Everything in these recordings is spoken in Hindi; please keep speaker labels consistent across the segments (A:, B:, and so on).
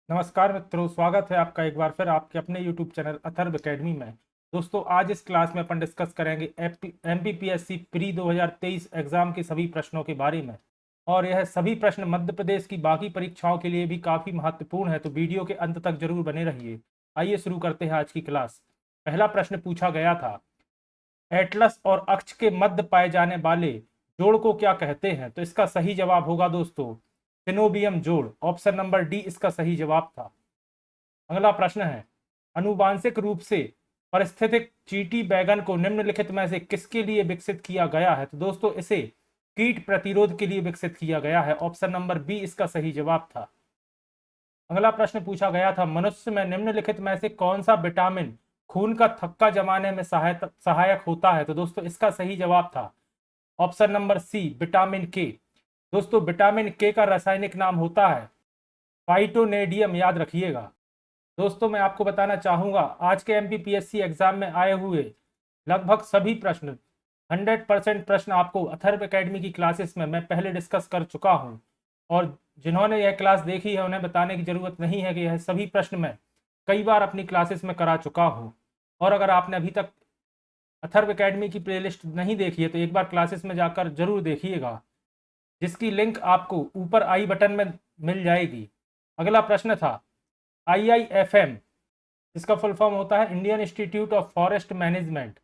A: नमस्कार मित्रों, स्वागत है आपका एक बार फिर आपके अपने YouTube चैनल अथर्व एकेडमी में। दोस्तों, आज इस क्लास में अपन डिस्कस करेंगे MPPSC प्री 2023 एग्जाम के सभी प्रश्नों के बारे में। और यह सभी प्रश्न मध्य प्रदेश की बाकी परीक्षाओं के लिए भी काफ़ी महत्वपूर्ण है, तो वीडियो के अंत तक जरूर बने रहिए। आइए शुरू करते हैं आज की क्लास। पहला प्रश्न पूछा गया था, एटलस और अक्ष के मध्य पाए जाने वाले जोड़ को क्या कहते हैं? तो इसका सही जवाब होगा दोस्तों सिनोबियम जोड़। ऑप्शन नंबर डी इसका सही जवाब था। अगला प्रश्न है, अनुवांशिक रूप से परिस्थितिक चींटी बैगन को निम्नलिखित में से किसके लिए विकसित किया गया है? तो दोस्तों इसे कीट प्रतिरोध के लिए विकसित किया गया है। ऑप्शन नंबर बी इसका सही जवाब था। अगला प्रश्न पूछा गया था, मनुष्य में निम्नलिखित में से कौन सा विटामिन खून का थक्का जमाने में सहायक होता है? तो दोस्तों इसका सही जवाब था ऑप्शन नंबर सी विटामिन के। दोस्तों विटामिन के का रासायनिक नाम होता है फाइटोनेडियम, याद रखिएगा। दोस्तों मैं आपको बताना चाहूंगा, आज के MPPSC एग्जाम में आए हुए लगभग सभी प्रश्न 100% प्रश्न आपको अथर्व एकेडमी की क्लासेस में मैं पहले डिस्कस कर चुका हूं। और जिन्होंने यह क्लास देखी है उन्हें बताने की जरूरत नहीं है कि यह सभी प्रश्न मैं कई बार अपनी क्लासेस में करा चुका हूं। और अगर आपने अभी तक अथर्व एकेडमी की प्लेलिस्ट नहीं देखी है तो एक बार क्लासेस में जाकर जरूर देखिएगा, जिसकी लिंक आपको ऊपर आई बटन में मिल जाएगी। अगला प्रश्न था, IIFM जिसका फुल फॉर्म होता है Indian institute of forest management,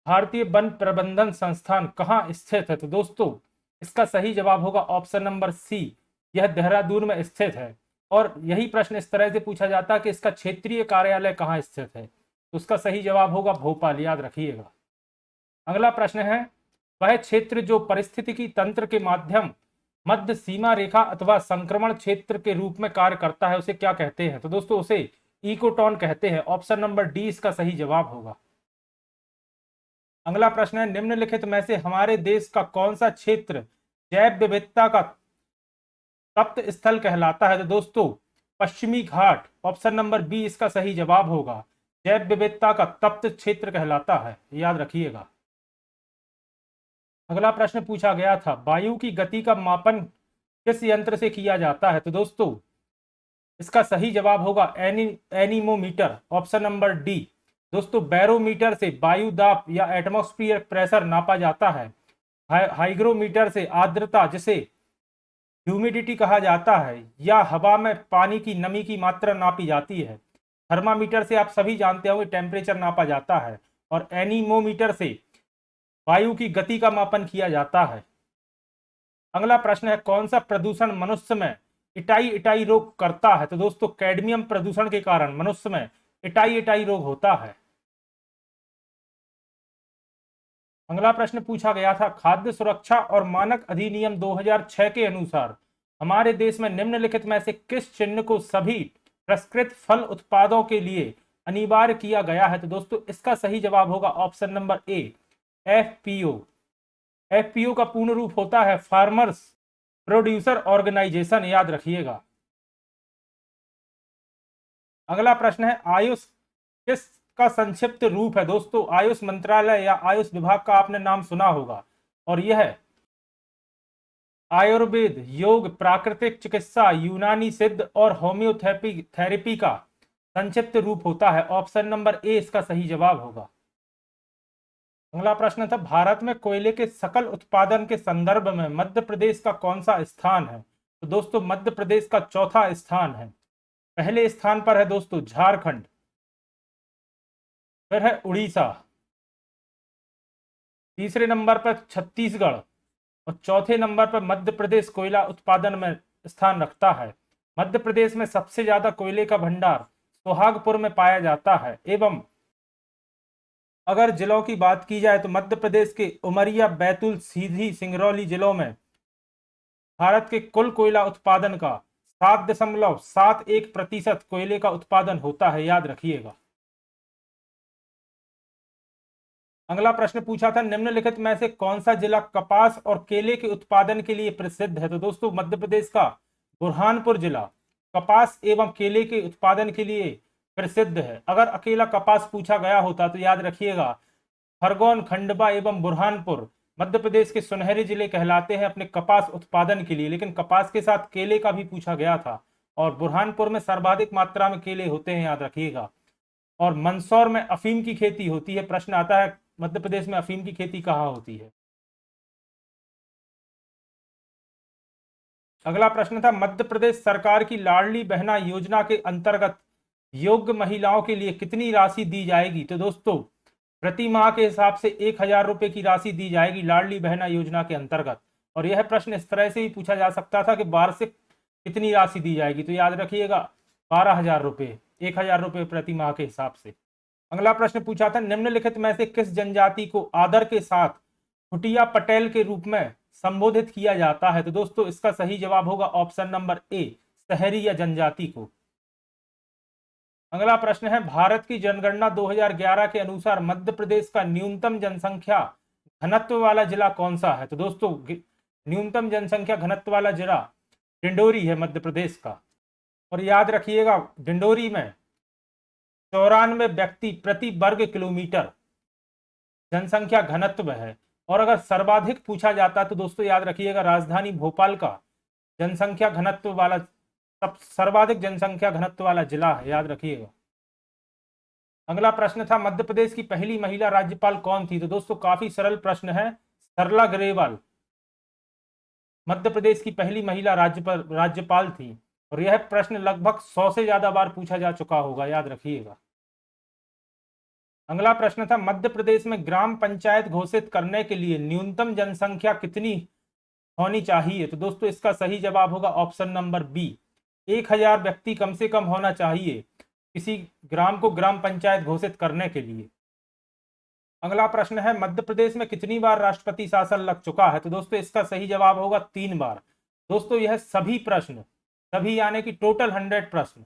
A: भारतीय वन प्रबंधन संस्थान, कहाँ स्थित है? तो दोस्तों इसका सही जवाब होगा ऑप्शन नंबर सी, यह देहरादून में स्थित है। और यही प्रश्न इस तरह से पूछा जाता है कि इसका क्षेत्रीय कार्यालय कहाँ स्थित है? तो उसका सही जवाब होगा भोपाल, याद रखिएगा। अगला प्रश्न है, वह क्षेत्र जो पारिस्थितिकी तंत्र के माध्यम मध्य सीमा रेखा अथवा संक्रमण क्षेत्र के रूप में कार्य करता है, उसे क्या कहते हैं? तो दोस्तों उसे इकोटोन कहते हैं। ऑप्शन नंबर डी इसका सही जवाब होगा। अगला प्रश्न है, निम्नलिखित में से हमारे देश का कौन सा क्षेत्र जैव विविधता का तप्त स्थल कहलाता है? तो दोस्तों पश्चिमी घाट, ऑप्शन नंबर बी इसका सही जवाब होगा। जैव विविधता का तप्त क्षेत्र कहलाता है, याद रखिएगा। अगला प्रश्न पूछा गया था, वायु की गति का मापन किस यंत्र से किया जाता है? तो दोस्तों इसका सही जवाब होगा एनीमोमीटर, ऑप्शन नंबर डी। दोस्तों बैरोमीटर से वायु दाब या एटमॉस्फेरिक प्रेशर नापा जाता है। हाइग्रोमीटर से आर्द्रता जिसे ह्यूमिडिटी कहा जाता है या हवा में पानी की नमी की मात्रा नापी जाती है। थर्मामीटर से आप सभी जानते होंगे टेम्परेचर नापा जाता है। और एनीमोमीटर से वायु की गति का मापन किया जाता है। अगला प्रश्न है, कौन सा प्रदूषण मनुष्य में इटाई इटाई रोग करता है? तो दोस्तों कैडमियम प्रदूषण के कारण मनुष्य में इटाई इटाई रोग होता है। अगला प्रश्न पूछा गया था, खाद्य सुरक्षा और मानक अधिनियम 2006 के अनुसार हमारे देश में निम्नलिखित में से किस चिन्ह को सभी प्रसंस्कृत फल उत्पादों के लिए अनिवार्य किया गया है? तो दोस्तों इसका सही जवाब होगा option number A, FPO। FPO का पूर्ण रूप होता है फार्मर्स प्रोड्यूसर ऑर्गेनाइजेशन, याद रखिएगा। अगला प्रश्न है, आयुष किस का संक्षिप्त रूप है? दोस्तों आयुष मंत्रालय या आयुष विभाग का आपने नाम सुना होगा, और यह आयुर्वेद, योग, प्राकृतिक चिकित्सा, यूनानी सिद्ध और होम्योपैथी थेरेपी का संक्षिप्त रूप होता है। ऑप्शन नंबर ए इसका सही जवाब होगा। अगला प्रश्न था, भारत में कोयले के सकल उत्पादन के संदर्भ में मध्य प्रदेश का कौन सा स्थान है? तो दोस्तों मध्य प्रदेश का चौथा स्थान है। पहले स्थान पर है दोस्तों झारखंड, फिर है उड़ीसा, तीसरे नंबर पर छत्तीसगढ़ और चौथे नंबर पर मध्य प्रदेश कोयला उत्पादन में स्थान रखता है। मध्य प्रदेश में सबसे ज्यादा कोयले का भंडार सोहागपुर में पाया जाता है। एवं अगर जिलों की बात की जाए तो मध्य प्रदेश के उमरिया, बैतूल, सीधी, सिंगरौली जिलों में भारत के कुल कोयला उत्पादन का 7.71% कोयले का उत्पादन होता है, याद रखिएगा। अगला प्रश्न पूछा था, निम्नलिखित में से कौन सा जिला कपास और केले के उत्पादन के लिए प्रसिद्ध है? तो दोस्तों मध्य प्रदेश का बुरहानपुर जिला कपास एवं केले के उत्पादन के लिए प्रसिद्ध है। अगर अकेला कपास पूछा गया होता तो याद रखिएगा खरगोन, खंडवा एवं बुरहानपुर मध्य प्रदेश के सुनहरे जिले कहलाते हैं अपने कपास उत्पादन के लिए। लेकिन कपास के साथ केले का भी पूछा गया था और बुरहानपुर में सर्वाधिक मात्रा में केले होते हैं, याद रखिएगा। और मंदसौर में अफीम की खेती होती है। प्रश्न आता है मध्य प्रदेश में अफीम की खेती कहाँ होती है। अगला प्रश्न था मध्य प्रदेश सरकार की लाडली बहना योजना के अंतर्गत योग्य महिलाओं के लिए कितनी राशि दी जाएगी। तो दोस्तों प्रति माह के हिसाब से 1,000 रुपए की राशि दी जाएगी लाडली बहना योजना के अंतर्गत। और यह प्रश्न इस तरह से भी पूछा जा सकता था कि वार्षिक कितनी राशि दी जाएगी, तो याद रखिएगा 12,000 रुपए, 1,000 रुपए प्रति माह के हिसाब से। अगला प्रश्न पूछा था निम्नलिखित में से किस जनजाति को आदर के साथ खुटिया पटेल के रूप में संबोधित किया जाता है। तो दोस्तों इसका सही जवाब होगा ऑप्शन नंबर ए, शहरी या जनजाति को। अगला प्रश्न है भारत की जनगणना 2011 के अनुसार मध्य प्रदेश का न्यूनतम जनसंख्या घनत्व वाला जिला कौन सा है। तो दोस्तों न्यूनतम जनसंख्या घनत्व वाला जिला डिंडोरी है मध्य प्रदेश का। और याद रखिएगा डिंडोरी में 94 व्यक्ति प्रति वर्ग किलोमीटर जनसंख्या घनत्व है। और अगर सर्वाधिक पूछा जाता तो दोस्तों याद रखिएगा राजधानी भोपाल का जनसंख्या घनत्व वाला सर्वाधिक जनसंख्या घनत्व वाला जिला है, याद रखिएगा। अगला प्रश्न था मध्य प्रदेश की पहली महिला राज्यपाल कौन थी। तो दोस्तों काफी सरल प्रश्न है, सरला ग्रेवाल मध्य प्रदेश की पहली महिला राज्यपाल थी। और यह प्रश्न लगभग 100 से ज्यादा बार पूछा जा चुका होगा, याद रखिएगा। अगला प्रश्न था मध्य प्रदेश में ग्राम पंचायत घोषित करने के लिए न्यूनतम जनसंख्या कितनी होनी चाहिए। तो दोस्तों इसका सही जवाब होगा ऑप्शन नंबर बी, 1,000 व्यक्ति कम से कम होना चाहिए किसी ग्राम को ग्राम पंचायत घोषित करने के लिए। अगला प्रश्न है मध्य प्रदेश में कितनी बार राष्ट्रपति शासन लग चुका है। तो दोस्तों इसका सही जवाब होगा 3 बार। दोस्तों यह सभी प्रश्न, सभी यानी कि टोटल 100 प्रश्न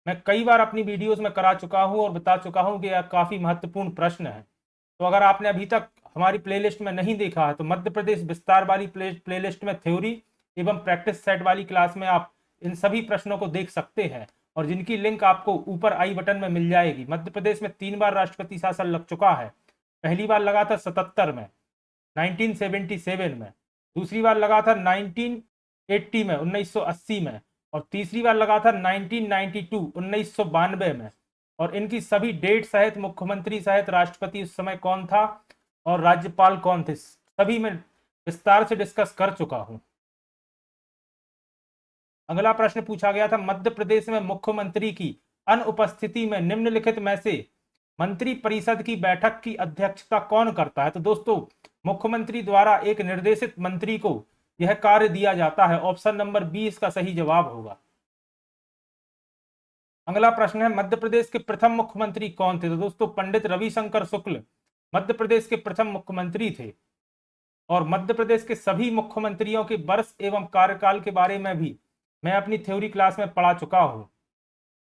A: मैं कई बार अपनी वीडियोस में करा चुका हूं और बता चुका हूं कि यह काफी महत्वपूर्ण प्रश्न है। तो अगर आपने अभी तक हमारी प्लेलिस्ट में नहीं देखा है तो मध्य प्रदेश विस्तार वाली प्लेलिस्ट में थ्योरी एवं प्रैक्टिस सेट वाली क्लास में आप इन सभी प्रश्नों को देख सकते हैं, और जिनकी लिंक आपको ऊपर आई बटन में मिल जाएगी। मध्य प्रदेश में 3 बार राष्ट्रपति शासन लग चुका है। पहली बार लगा था 77 में 1977 में, दूसरी बार लगा था 1980 में 1980 में, और तीसरी बार लगा था 1992 1992 में। और इनकी सभी डेट सहित मुख्यमंत्री सहित राष्ट्रपति उस समय कौन था और राज्यपाल कौन थे, सभी मैं विस्तार से डिस्कस कर चुका हूं। अगला प्रश्न पूछा गया था मध्य प्रदेश में मुख्यमंत्री की अनुपस्थिति में निम्नलिखित में से मंत्री परिषद की बैठक की अध्यक्षता कौन करता है। तो दोस्तों मुख्यमंत्री द्वारा एक निर्देशित मंत्री को यह कार्य दिया जाता है। ऑप्शन नंबर बी इसका सही जवाब होगा। अगला प्रश्न है मध्य प्रदेश के प्रथम मुख्यमंत्री कौन थे। तो दोस्तों पंडित रविशंकर शुक्ल मध्य प्रदेश के प्रथम मुख्यमंत्री थे। और मध्य प्रदेश के सभी मुख्यमंत्रियों के वर्ष एवं कार्यकाल के बारे में भी मैं अपनी थ्योरी क्लास में पढ़ा चुका हूं,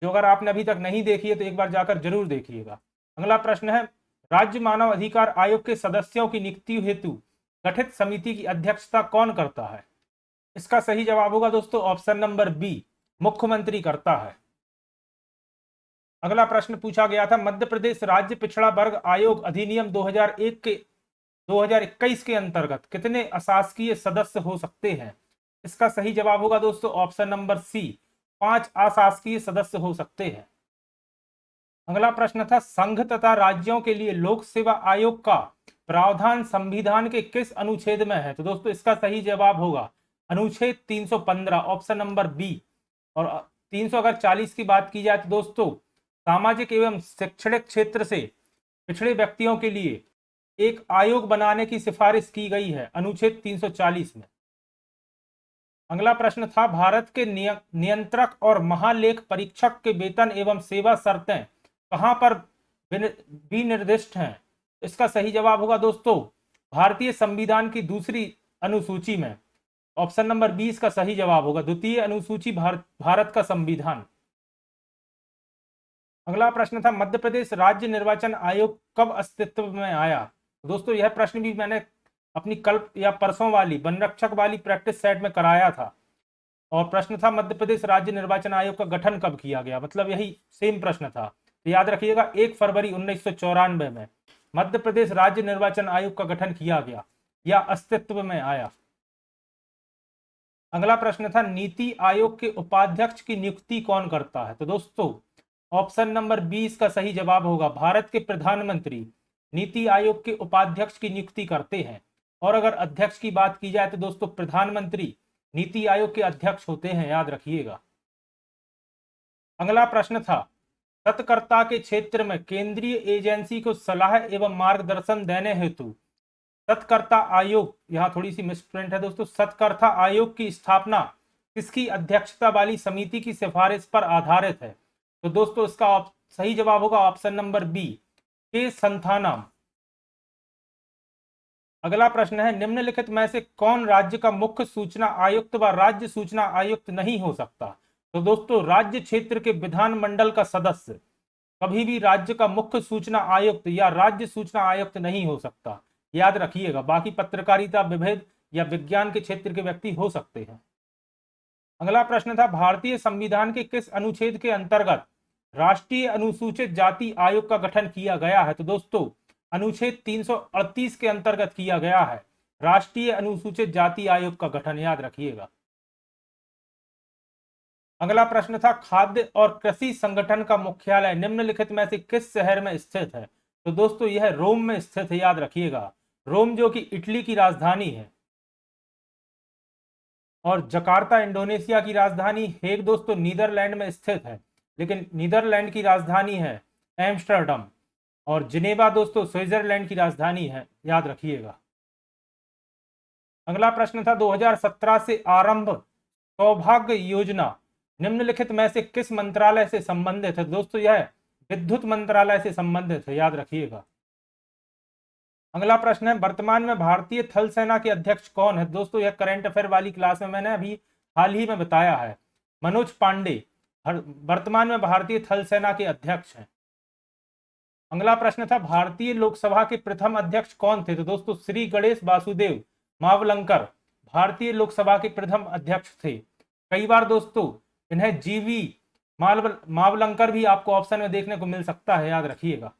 A: जो अगर आपने अभी तक नहीं देखी है तो एक बार जाकर जरूर देखिएगा। अगला प्रश्न है राज्य मानव अधिकार आयोग के सदस्यों की नियुक्ति हेतु गठित समिति की अध्यक्षता कौन करता है। इसका सही जवाब होगा दोस्तों ऑप्शन नंबर बी, मुख्यमंत्री करता है। अगला प्रश्न पूछा गया था मध्य प्रदेश राज्य पिछड़ा वर्ग आयोग अधिनियम 2021 के अंतर्गत कितने अशासकीय सदस्य हो सकते हैं। इसका सही जवाब होगा दोस्तों ऑप्शन नंबर सी, 5 अशासकीय सदस्य हो सकते हैं। अगला प्रश्न था संघ तथा राज्यों के लिए लोक सेवा आयोग का प्रावधान संविधान के किस अनुच्छेद में है। तो दोस्तों इसका सही जवाब होगा अनुच्छेद 315, ऑप्शन नंबर बी। और 340 की बात की जाए तो दोस्तों सामाजिक एवं शैक्षणिक क्षेत्र से पिछड़े व्यक्तियों के लिए एक आयोग बनाने की सिफारिश की गई है अनुच्छेद 340 में। अगला प्रश्न था भारत के नियंत्रक और महालेख परीक्षक के वेतन एवं सेवा शर्तें कहां पर विनिर्दिष्ट हैं। इसका सही जवाब होगा दोस्तों भारतीय संविधान की दूसरी अनुसूची में। ऑप्शन नंबर 20 का सही जवाब होगा, द्वितीय अनुसूची भारत का संविधान। अगला प्रश्न था मध्य प्रदेश राज्य निर्वाचन आयोग कब अस्तित्व में आया। दोस्तों यह प्रश्न भी मैंने अपनी कल या परसों वाली वनरक्षक वाली प्रैक्टिस सेट में कराया था। और प्रश्न था मध्य प्रदेश राज्य निर्वाचन आयोग का गठन कब किया गया, मतलब यही सेम प्रश्न था। तो याद रखिएगा 1 फरवरी 1994 में मध्य प्रदेश राज्य निर्वाचन आयोग का गठन किया गया या अस्तित्व में आया। अगला प्रश्न था नीति आयोग के उपाध्यक्ष की नियुक्ति कौन करता है? तो दोस्तों ऑप्शन नंबर 20 का सही जवाब होगा भारत के प्रधानमंत्री नीति आयोग के उपाध्यक्ष की नियुक्ति करते हैं। और अगर अध्यक्ष की बात की जाए तो दोस्तों प्रधानमंत्री नीति आयोग के अध्यक्ष होते हैं, याद रखिएगा। अगला प्रश्न था सतर्कता के क्षेत्र में केंद्रीय एजेंसी को सलाह एवं मार्गदर्शन देने हेतु सतर्कता आयोग, यहाँ थोड़ी सी मिसप्रिंट है दोस्तों, सतर्कता आयोग की स्थापना किसकी अध्यक्षता वाली समिति की सिफारिश पर आधारित है? तो दोस्तों इसका सही जवाब होगा ऑप्शन नंबर बी, के संथानम। अगला प्रश्न है निम्नलिखित में से कौन राज्य का मुख्य सूचना आयुक्त व राज्य सूचना आयुक्त नहीं हो सकता? तो दोस्तों राज्य क्षेत्र के विधानमंडल का सदस्य कभी भी राज्य का मुख्य सूचना आयुक्त या राज्य सूचना आयुक्त नहीं हो सकता, याद रखिएगा। बाकी पत्रकारिता विभेद या विज्ञान के क्षेत्र के व्यक्ति हो सकते हैं। अगला प्रश्न था भारतीय संविधान के किस अनुच्छेद के अंतर्गत राष्ट्रीय अनुसूचित जाति आयोग का गठन किया गया है? तो दोस्तों अनुच्छेद 338 के अंतर्गत किया गया है राष्ट्रीय अनुसूचित जाति आयोग का गठन, याद रखिएगा। अगला प्रश्न था खाद्य और कृषि संगठन का मुख्यालय निम्नलिखित में से किस शहर में स्थित है? तो दोस्तों यह रोम में स्थित है, याद रखिएगा। रोम जो कि इटली की राजधानी है। और जकार्ता इंडोनेशिया की राजधानी, हेग दोस्तों नीदरलैंड में स्थित है, लेकिन नीदरलैंड की राजधानी है एम्स्टर्डम। और जिनेवा दोस्तों स्विट्जरलैंड की राजधानी है, याद रखिएगा। अगला प्रश्न था 2017 से आरंभ सौभाग्य योजना निम्नलिखित में से किस मंत्रालय से संबंधित है? दोस्तों यह विद्युत मंत्रालय से संबंधित है, याद रखिएगा। अगला प्रश्न है वर्तमान में भारतीय थल सेना के अध्यक्ष कौन है? दोस्तों यह करंट अफेयर वाली क्लास में मैंने अभी हाल ही में बताया है, मनोज पांडे वर्तमान में भारतीय थल सेना के अध्यक्ष हैं। अगला प्रश्न था भारतीय लोकसभा के प्रथम अध्यक्ष कौन थे? तो दोस्तों श्री गणेश वासुदेव मावलंकर भारतीय लोकसभा के प्रथम अध्यक्ष थे। कई बार दोस्तों इन्हें जीवी मावलंकर भी आपको ऑप्शन में देखने को मिल सकता है, याद रखिएगा।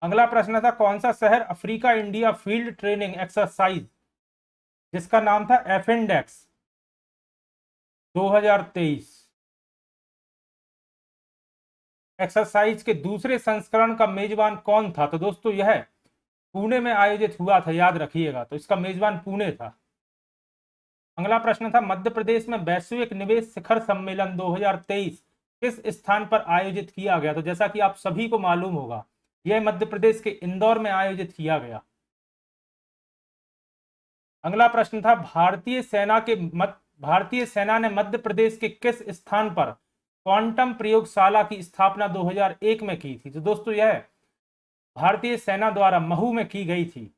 A: अगला प्रश्न था कौन सा शहर Africa India field training exercise जिसका नाम था एफिनडेक्स 2023 एक्सरसाइज के दूसरे संस्करण का मेजबान कौन था? तो दोस्तों यह पुणे में आयोजित हुआ था, याद रखिएगा। तो इसका मेजबान पुणे था। अगला प्रश्न था मध्य प्रदेश में वैश्विक निवेश शिखर सम्मेलन 2023 किस स्थान पर आयोजित किया गया? तो जैसा कि आप सभी को मालूम होगा यह मध्य प्रदेश के इंदौर में आयोजित किया गया। अगला प्रश्न था भारतीय सेना ने मध्य प्रदेश के किस स्थान पर क्वांटम प्रयोगशाला की स्थापना 2001 में की थी? तो दोस्तों यह भारतीय सेना द्वारा महू में की गई थी।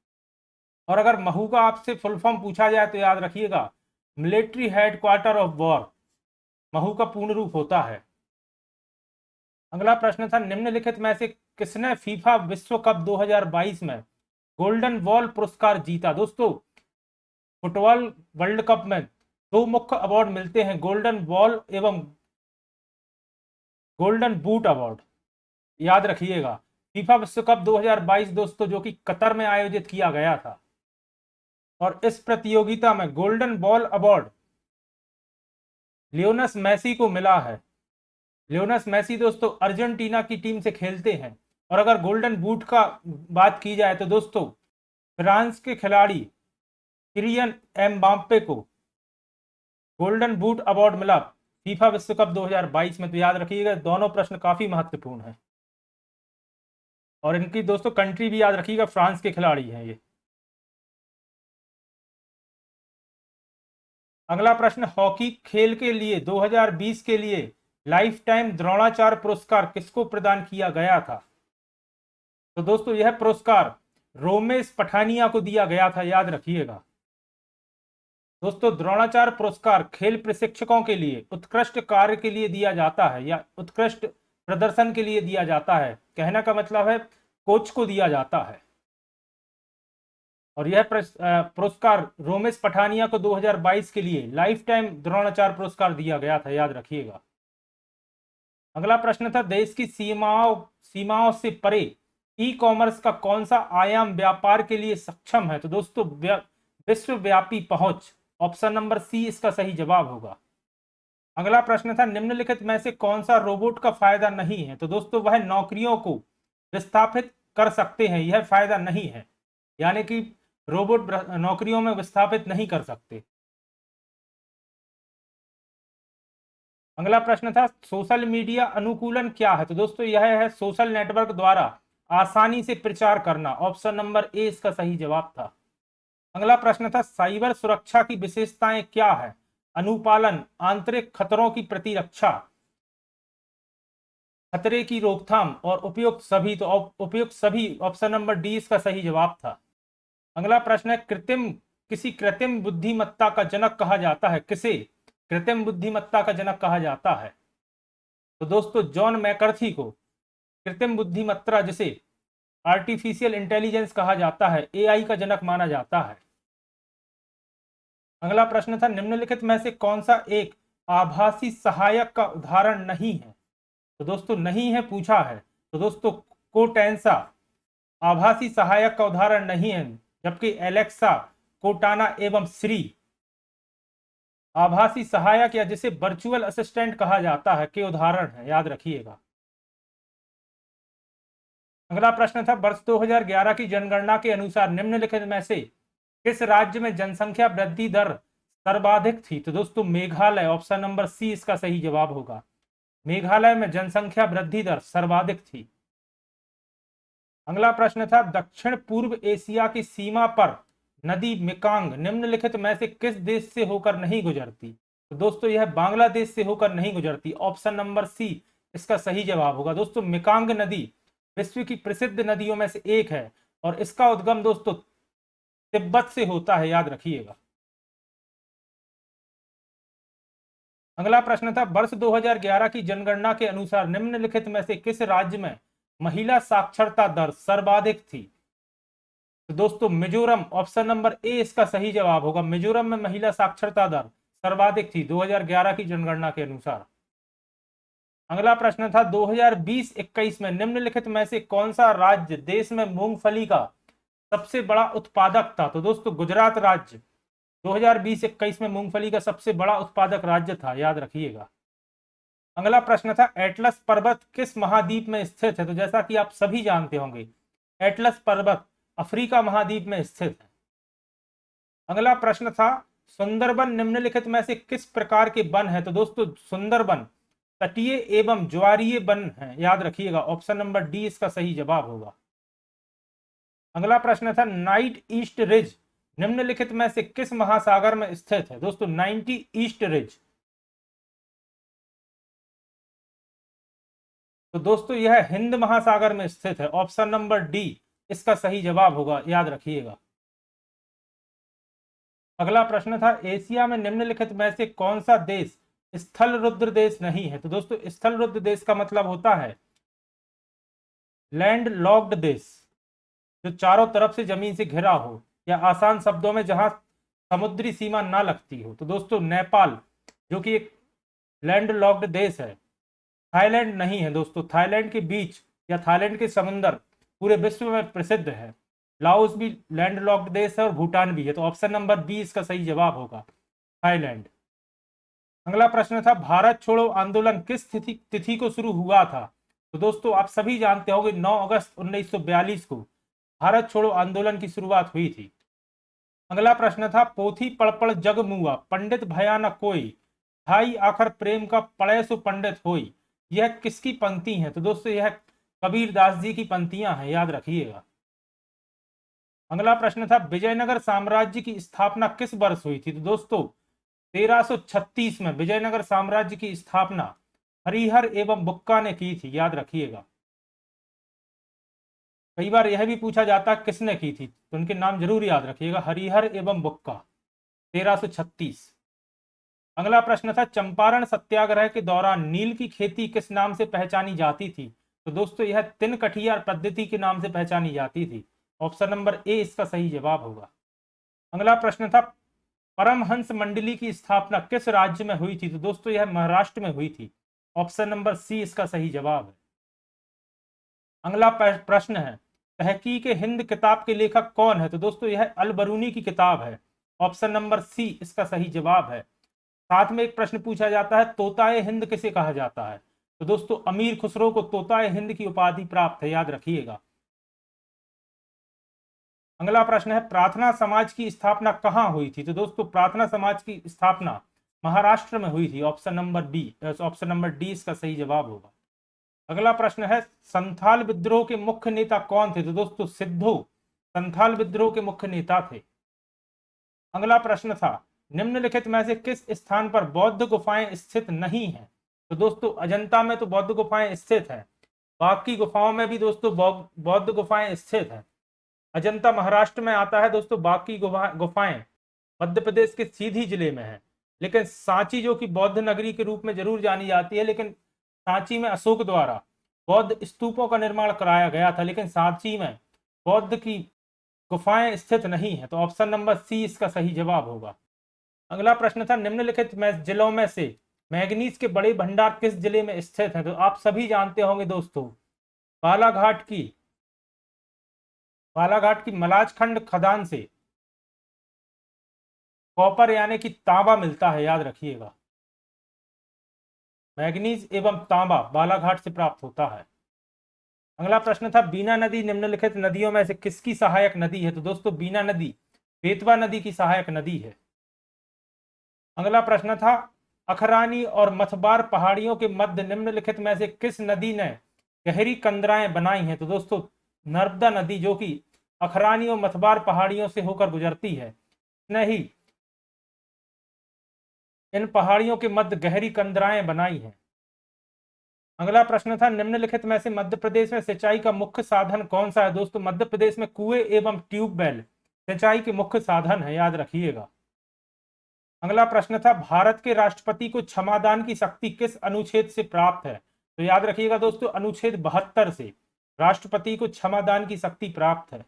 A: और अगर महू का आपसे फुल फॉर्म पूछा जाए तो याद रखिएगा military headquarter of war, Mhow का पूर्ण रूप होता है। अगला प्रश्न था निम्नलिखित में से किसने फीफा विश्व कप 2022 में गोल्डन बॉल पुरस्कार जीता? दोस्तों फुटबॉल वर्ल्ड कप में दो मुख्य अवार्ड मिलते हैं, गोल्डन बॉल एवं गोल्डन बूट अवार्ड, याद रखिएगा। फीफा विश्व कप 2022 दोस्तों जो कि कतर में आयोजित किया गया था। और इस प्रतियोगिता में golden ball award Lionel Messi को मिला है। लियोनेस मेसी दोस्तों अर्जेंटीना की टीम से खेलते हैं। और अगर गोल्डन बूट का बात की जाए तो दोस्तों फ्रांस के खिलाड़ी किलियन एम्बाप्पे को गोल्डन बूट अवार्ड मिला फीफा विश्व कप 2022 में। तो याद रखिएगा दोनों प्रश्न काफी महत्वपूर्ण हैं। और इनकी दोस्तों कंट्री भी याद रखिएगा, फ्रांस के खिलाड़ी हैं ये। अगला प्रश्न हॉकी खेल के लिए 2020 के लिए लाइफ टाइम द्रोणाचार्य पुरस्कार किसको प्रदान किया गया था? तो दोस्तों यह पुरस्कार रोमेश पठानिया को दिया गया था, याद रखिएगा। दोस्तों द्रोणाचार्य पुरस्कार खेल प्रशिक्षकों के लिए उत्कृष्ट कार्य के लिए दिया जाता है या उत्कृष्ट प्रदर्शन के लिए दिया जाता है। कहने का मतलब है कोच को दिया जाता है। और यह पुरस्कार रोमेश पठानिया को 2022 के लिए लाइफ टाइम द्रोणाचार्य पुरस्कार दिया गया था, याद रखिएगा। अगला प्रश्न था देश की सीमाओं से परे ई कॉमर्स का कौन सा आयाम व्यापार के लिए सक्षम है? तो दोस्तों विश्वव्यापी पहुंच ऑप्शन नंबर सी इसका सही जवाब होगा। अगला प्रश्न था, निम्नलिखित में से कौन सा रोबोट का फायदा नहीं है? तो दोस्तों वह नौकरियों को विस्थापित कर सकते हैं, यह फायदा नहीं है, यानी कि रोबोट नौकरियों में विस्थापित नहीं कर सकते। अगला प्रश्न था, सोशल मीडिया अनुकूलन क्या है? तो दोस्तों यह है सोशल नेटवर्क द्वारा आसानी से प्रचार करना। ऑप्शन नंबर ए इसका सही जवाब था। अगला प्रश्न था, साइबर सुरक्षा की विशेषताएं क्या है? अनुपालन, आंतरिक खतरों की प्रतिरक्षा, खतरे की रोकथाम और उपयुक्त सभी। तो उपयुक्त सभी ऑप्शन नंबर डी इसका सही जवाब था। अगला प्रश्न है, किसी कृत्रिम बुद्धिमत्ता का जनक कहा जाता है? किसे कृत्रिम बुद्धिमत्ता का जनक कहा जाता है? तो दोस्तों जॉन मैकर्थी को कृत्रिम बुद्धिमत्ता, जिसे आर्टिफिशियल इंटेलिजेंस कहा जाता है, एआई का जनक माना जाता है। अगला प्रश्न था, निम्नलिखित में से कौन सा एक आभासी सहायक का उदाहरण नहीं है? तो दोस्तों नहीं है पूछा है, तो दोस्तों कोटेंसा आभासी सहायक का उदाहरण नहीं है, जबकि एलेक्सा, कोटाना एवं श्री आभासी सहायक या जिसे वर्चुअल असिस्टेंट कहा जाता है के उदाहरण है, याद रखिएगा। अगला प्रश्न था, वर्ष 2011 की जनगणना के अनुसार निम्नलिखित में से किस राज्य में जनसंख्या वृद्धि दर सर्वाधिक थी? तो दोस्तों मेघालय, ऑप्शन नंबर सी इसका सही जवाब होगा। मेघालय में जनसंख्या वृद्धि दर सर्वाधिक थी। अगला प्रश्न था, दक्षिण पूर्व एशिया की सीमा पर नदी मेकांग निम्नलिखित में से किस देश से होकर नहीं गुजरती? तो दोस्तों यह बांग्लादेश से होकर नहीं गुजरती। ऑप्शन नंबर सी इसका सही जवाब होगा। दोस्तों मेकांग नदी विश्व की प्रसिद्ध नदियों में से एक है और इसका उद्गम दोस्तों तिब्बत से होता है, याद रखिएगा। अगला प्रश्न था, वर्ष 2011 की जनगणना के अनुसार निम्नलिखित में से किस राज्य में महिला साक्षरता दर सर्वाधिक थी? तो दोस्तों मिजोरम, ऑप्शन नंबर ए इसका सही जवाब होगा। मिजोरम में महिला साक्षरता दर सर्वाधिक थी 2011 की जनगणना के अनुसार। अगला प्रश्न था, 2020-21 में निम्नलिखित में से कौन सा राज्य देश में मूंगफली का सबसे बड़ा उत्पादक था? तो दोस्तों गुजरात राज्य 2020-21 में मूंगफली का सबसे बड़ा उत्पादक राज्य था, याद रखिएगा। अगला प्रश्न था, एटलस पर्वत किस महाद्वीप में स्थित है? तो जैसा कि आप सभी जानते होंगे एटलस पर्वत अफ्रीका महाद्वीप में स्थित है। अगला प्रश्न था, सुंदरबन निम्नलिखित में से किस प्रकार के वन है? तो दोस्तों सुंदरबन तटीय एवं ज्वारीय वन है, याद रखिएगा। ऑप्शन नंबर डी इसका सही जवाब होगा। अगला प्रश्न था, नाइट ईस्ट रिज निम्नलिखित में से किस महासागर में स्थित है? दोस्तों 90 ईस्ट रिज। तो दोस्तों यह हिंद महासागर में स्थित है। ऑप्शन नंबर डी इसका सही जवाब होगा, याद रखिएगा। अगला प्रश्न था, एशिया में निम्नलिखित में से कौन सा देश स्थल रुद्र देश नहीं है? तो दोस्तों स्थल रुद्र देश का मतलब होता है लैंड लॉक्ड देश, जो चारों तरफ से जमीन से घिरा हो, या आसान शब्दों में जहां समुद्री सीमा ना लगती हो। तो दोस्तों नेपाल जो कि एक लैंड लॉक्ड देश है। थाईलैंड नहीं है दोस्तों, थाईलैंड के बीच या थाईलैंड के समुंदर पूरे विश्व में प्रसिद्ध है। लाओस भी लैंड लॉक्ड देश है और भूटान भी है। तो ऑप्शन नंबर बी इसका सही जवाब होगा, थाईलैंड। अगला प्रश्न था, भारत छोड़ो आंदोलन किस तिथि को शुरू हुआ था? तो दोस्तों आप सभी जानते होंगे 9 अगस्त 1942 को भारत छोड़ो आंदोलन की शुरुआत हुई थी। अगला प्रश्न था, पोथी पढ़ जग मुआ पंडित भया न कोई, ढाई आखर प्रेम का पढ़े सो पंडित होई, यह किसकी पंक्ति है? तो दोस्तों यह कबीर दास जी की पंक्तियां हैं, याद रखिएगा। अगला प्रश्न था, विजयनगर साम्राज्य की स्थापना किस वर्ष हुई थी? तो दोस्तों 1336 में विजयनगर साम्राज्य की स्थापना हरिहर एवं बुक्का ने की थी, याद रखिएगा। कई बार यह भी पूछा जाता है किसने की थी, तो उनके नाम जरूर याद रखिएगा, हरिहर एवं बुक्का, 1336। अगला प्रश्न था, चंपारण सत्याग्रह के दौरान नील की खेती किस नाम से पहचानी जाती थी? तो दोस्तों यह तिनकठिया पद्धति के नाम से पहचानी जाती थी। ऑप्शन नंबर ए इसका सही जवाब होगा। अगला प्रश्न था, परमहंस मंडली की स्थापना किस राज्य में हुई थी? तो दोस्तों यह महाराष्ट्र में हुई थी। ऑप्शन नंबर सी इसका सही जवाब है। अगला प्रश्न है, तहकीक हिंद किताब के लेखक कौन है? तो दोस्तों यह अल बरूनी की किताब है। ऑप्शन नंबर सी इसका सही जवाब है। साथ में एक प्रश्न पूछा जाता है, तोताए हिंद किसे कहा जाता है? तो दोस्तों अमीर खुसरो को तोताए हिंद की उपाधि प्राप्त है, याद रखिएगा। अगला प्रश्न है, प्रार्थना समाज की स्थापना कहाँ हुई थी? तो दोस्तों प्रार्थना समाज की स्थापना महाराष्ट्र में हुई थी। Option number B, option number D इसका सही जवाब होगा। अगला प्रश्न है, संथाल विद्रोह के मुख्य नेता कौन थे? तो दोस्तों सिद्धू संथाल विद्रोह के मुख्य नेता थे। अगला प्रश्न था, निम्नलिखित में से किस स्थान पर बौद्ध गुफाएं स्थित नहीं है? तो दोस्तों अजंता में तो बौद्ध गुफाएं स्थित है, बाकी गुफाओं में भी दोस्तों बौद्ध गुफाएं स्थित है। अजंता महाराष्ट्र में आता है दोस्तों, बाकी गुफाएं मध्य प्रदेश के सीधी जिले में है। लेकिन सांची जो कि बौद्ध नगरी के रूप में जरूर जानी जाती है, लेकिन सांची में अशोक द्वारा बौद्ध स्तूपों का निर्माण कराया गया था, लेकिन सांची में बौद्ध की गुफाएं स्थित नहीं है। तो ऑप्शन नंबर सी इसका सही जवाब होगा। अगला प्रश्न था, निम्नलिखित में जिलों में से मैग्नीज के बड़े भंडार किस जिले में स्थित हैं? तो आप सभी जानते होंगे दोस्तों, बालाघाट की मलाजखंड खदान से कॉपर यानी कि तांबा मिलता है, याद रखिएगा। मैग्नीज एवं तांबा बालाघाट से प्राप्त होता है। अगला प्रश्न था, बीना नदी निम्नलिखित नदियों में से किसकी सहायक नदी है? तो दोस्तों बीना नदी बेतवा नदी की सहायक नदी है। अगला प्रश्न था, अखरानी और मथबार पहाड़ियों के मध्य निम्नलिखित में से किस नदी ने गहरी कंदराएं बनाई हैं? तो दोस्तों नर्मदा नदी जो कि अखरानी और मथबार पहाड़ियों से होकर गुजरती है, ने ही इन पहाड़ियों के मध्य गहरी कंदराएं बनाई हैं। अगला प्रश्न था, निम्नलिखित में से मध्य प्रदेश में सिंचाई का मुख्य साधन कौन सा है? दोस्तों मध्य प्रदेश में कुएं एवं ट्यूबवेल सिंचाई के मुख्य साधन है, याद रखिएगा। अगला प्रश्न था, भारत के राष्ट्रपति को क्षमादान की शक्ति किस अनुच्छेद से प्राप्त है? तो याद रखिएगा दोस्तों, अनुच्छेद 72 से राष्ट्रपति को क्षमादान की शक्ति प्राप्त है।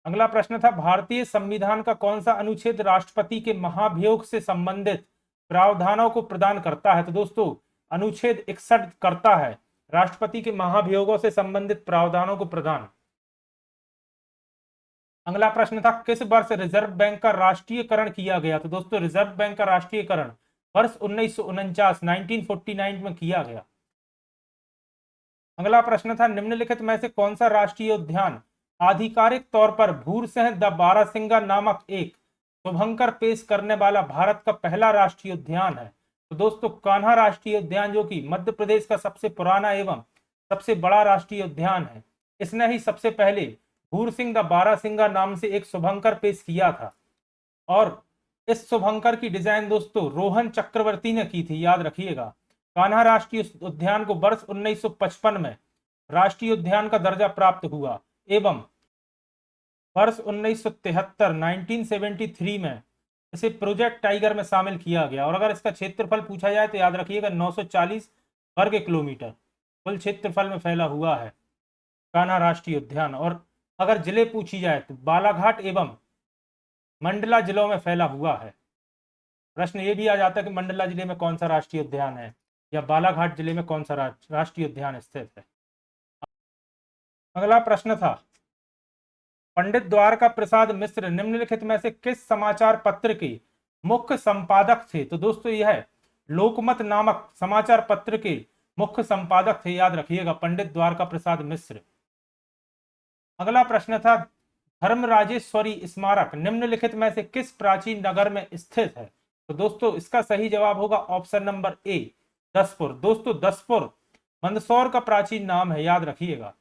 A: अगला प्रश्न था, भारतीय संविधान का कौन सा अनुच्छेद राष्ट्रपति के महाभियोग से संबंधित प्रावधानों को प्रदान करता है? तो दोस्तों अनुच्छेद 61 करता है राष्ट्रपति के महाभियोगों से संबंधित प्रावधानों को प्रदान। अगला प्रश्न था, किस वर्ष रिजर्व बैंक का राष्ट्रीयकरण किया गया? तो दोस्तों रिजर्व बैंक का राष्ट्रीयकरण वर्ष 1949 में किया गया। अगला प्रश्न था, निम्नलिखित में से कौन सा राष्ट्रीय उद्यान आधिकारिक तौर पर भूरसिंह द बारासिंगा नामक एक शुभंकर पेश करने वाला भारत का पहला राष्ट्रीय उद्यान है? तो दोस्तों कान्हा राष्ट्रीय उद्यान जो कि मध्य प्रदेश का सबसे पुराना एवं सबसे बड़ा राष्ट्रीय उद्यान है, इसने ही सबसे पहले भूरसिंह द बारासिंगा नाम से एक शुभंकर पेश किया था। और इस शुभंकर की डिजाइन दोस्तों रोहन चक्रवर्ती ने की थी, याद रखिएगा। कान्हा राष्ट्रीय उद्यान को वर्ष 1955 में राष्ट्रीय उद्यान का दर्जा प्राप्त हुआ एवं वर्ष 1973 में इसे प्रोजेक्ट टाइगर में शामिल किया गया। और अगर इसका क्षेत्रफल पूछा जाए तो याद रखिएगा 940 वर्ग किलोमीटर कुल क्षेत्रफल में फैला हुआ है कान्हा राष्ट्रीय उद्यान। और अगर जिले पूछी जाए तो बालाघाट एवं मंडला जिलों में फैला हुआ है। प्रश्न ये भी आ जाता है कि मंडला जिले में कौन सा राष्ट्रीय उद्यान है या बालाघाट जिले में कौन सा राष्ट्रीय उद्यान स्थित है। अगला प्रश्न था, पंडित द्वारका प्रसाद मिश्र निम्नलिखित में से किस समाचार पत्र के मुख्य संपादक थे? तो दोस्तों यह लोकमत नामक समाचार पत्र के मुख्य संपादक थे, याद रखिएगा, पंडित द्वारका प्रसाद मिश्र। अगला प्रश्न था, धर्मराजेश्वरी स्मारक निम्नलिखित में से किस प्राचीन नगर में स्थित है? तो दोस्तों इसका सही जवाब होगा ऑप्शन नंबर ए, दसपुर। दोस्तों दसपुर मंदसौर का प्राचीन नाम है, याद रखिएगा।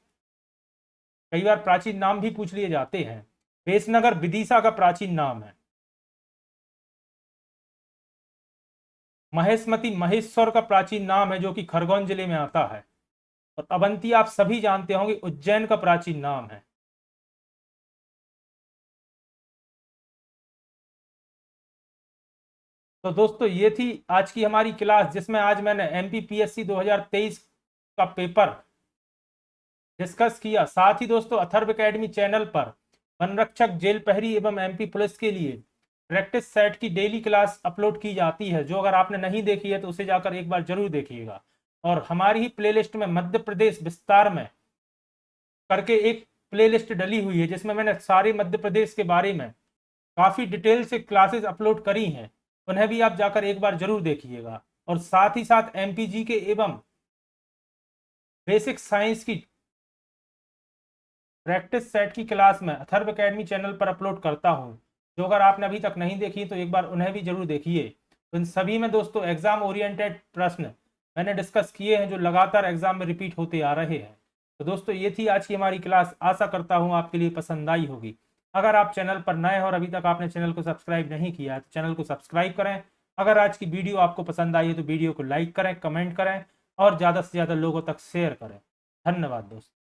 A: कई बार प्राचीन नाम भी पूछ लिए जाते हैं। पेशनगर विदिशा का प्राचीन नाम है। महेशमती महेश्वर का प्राचीन नाम है जो कि खरगोन जिले में आता है। और अवंती आप सभी जानते होंगे उज्जैन का प्राचीन नाम है। तो दोस्तों ये थी आज की हमारी क्लास, जिसमें आज मैंने एमपीपीएससी 2023 का पेपर डिस्कस किया। साथ ही दोस्तों अथर्व एकेडमी चैनल पर वनरक्षक, जेल प्रहरी एवं एमपी पुलिस के लिए प्रैक्टिस सेट की डेली क्लास अपलोड की जाती है, जो अगर आपने नहीं देखी है तो उसे जाकर एक बार जरूर देखिएगा। और हमारी ही प्लेलिस्ट में मध्य प्रदेश विस्तार में करके एक प्लेलिस्ट डली हुई है, जिसमें मैंने सारे मध्य प्रदेश के बारे में काफ़ी डिटेल से क्लासेस अपलोड करी हैं, उन्हें भी आप जाकर एक बार जरूर देखिएगा। और साथ ही साथ एमपीजी के एवं बेसिक साइंस की प्रैक्टिस सेट की क्लास में अथर्व एकेडमी चैनल पर अपलोड करता हूं, जो अगर आपने अभी तक नहीं देखी तो एक बार उन्हें भी जरूर देखिए। तो इन सभी में दोस्तों एग्जाम ओरिएंटेड प्रश्न मैंने डिस्कस किए हैं जो लगातार एग्जाम में रिपीट होते आ रहे हैं। तो दोस्तों ये थी आज की हमारी क्लास, आशा करता हूँ आपके लिए पसंद आई होगी। अगर आप चैनल पर नए हैं और अभी तक आपने चैनल को सब्सक्राइब नहीं किया है तो चैनल को सब्सक्राइब करें। अगर आज की वीडियो आपको पसंद आई है तो वीडियो को लाइक करें, कमेंट करें और ज़्यादा से ज़्यादा लोगों तक शेयर करें। धन्यवाद दोस्तों।